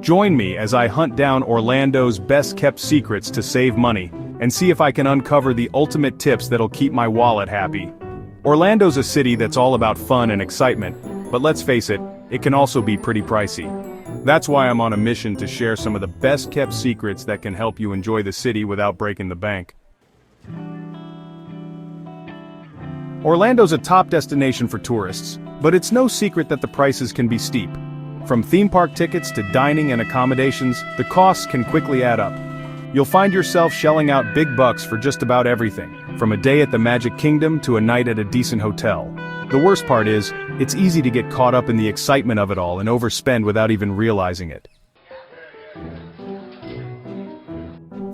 Join me as I hunt down Orlando's best-kept secrets to save money, and see if I can uncover the ultimate tips that'll keep my wallet happy. Orlando's a city that's all about fun and excitement, but let's face it, it can also be pretty pricey. That's why I'm on a mission to share some of the best-kept secrets that can help you enjoy the city without breaking the bank. Orlando's a top destination for tourists, but it's no secret that the prices can be steep. From theme park tickets to dining and accommodations, the costs can quickly add up. You'll find yourself shelling out big bucks for just about everything, from a day at the Magic Kingdom to a night at a decent hotel. The worst part is, it's easy to get caught up in the excitement of it all and overspend without even realizing it.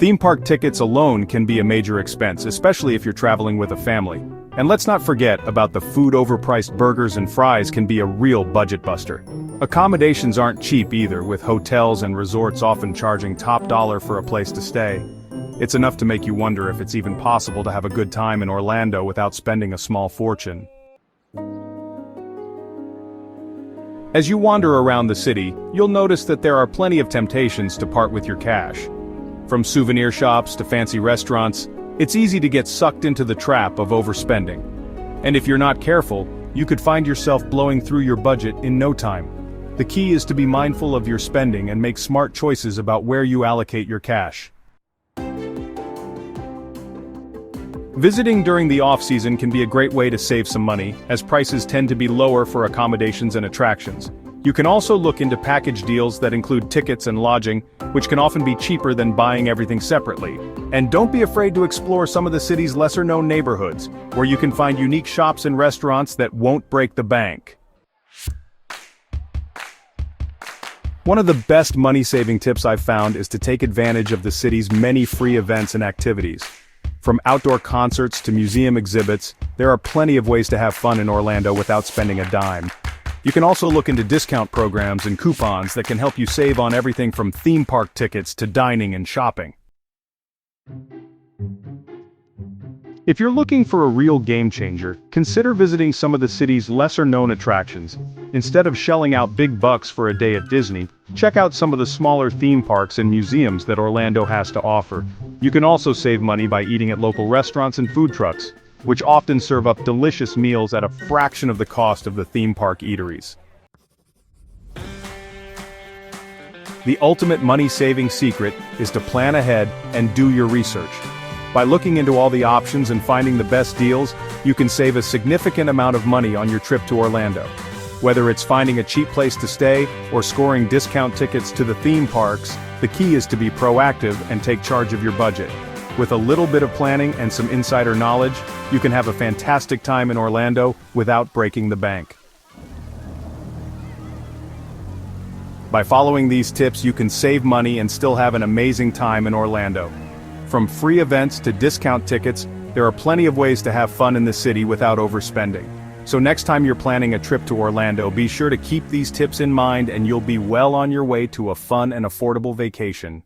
Theme park tickets alone can be a major expense, especially if you're traveling with a family. And let's not forget about the food. Overpriced burgers and fries can be a real budget buster. Accommodations aren't cheap either, with hotels and resorts often charging top dollar for a place to stay. It's enough to make you wonder if it's even possible to have a good time in Orlando without spending a small fortune. As you wander around the city, you'll notice that there are plenty of temptations to part with your cash. From souvenir shops to fancy restaurants, it's easy to get sucked into the trap of overspending. And if you're not careful, you could find yourself blowing through your budget in no time. The key is to be mindful of your spending and make smart choices about where you allocate your cash. Visiting during the off-season can be a great way to save some money, as prices tend to be lower for accommodations and attractions. You can also look into package deals that include tickets and lodging, which can often be cheaper than buying everything separately. And don't be afraid to explore some of the city's lesser-known neighborhoods, where you can find unique shops and restaurants that won't break the bank. One of the best money-saving tips I've found is to take advantage of the city's many free events and activities. From outdoor concerts to museum exhibits, there are plenty of ways to have fun in Orlando without spending a dime. You can also look into discount programs and coupons that can help you save on everything from theme park tickets to dining and shopping. If you're looking for a real game changer, consider visiting some of the city's lesser-known attractions. Instead of shelling out big bucks for a day at Disney, check out some of the smaller theme parks and museums that Orlando has to offer. You can also save money by eating at local restaurants and food trucks, which often serve up delicious meals at a fraction of the cost of the theme park eateries. The ultimate money-saving secret is to plan ahead and do your research. By looking into all the options and finding the best deals, you can save a significant amount of money on your trip to Orlando. Whether it's finding a cheap place to stay or scoring discount tickets to the theme parks, the key is to be proactive and take charge of your budget. With a little bit of planning and some insider knowledge, you can have a fantastic time in Orlando without breaking the bank. By following these tips, you can save money and still have an amazing time in Orlando. From free events to discount tickets, there are plenty of ways to have fun in the city without overspending. So next time you're planning a trip to Orlando, be sure to keep these tips in mind and you'll be well on your way to a fun and affordable vacation.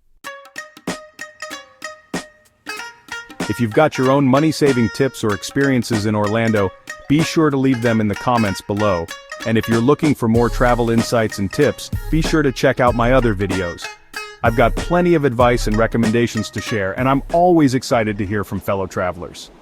If you've got your own money-saving tips or experiences in Orlando, be sure to leave them in the comments below. And if you're looking for more travel insights and tips, be sure to check out my other videos. I've got plenty of advice and recommendations to share, and I'm always excited to hear from fellow travelers.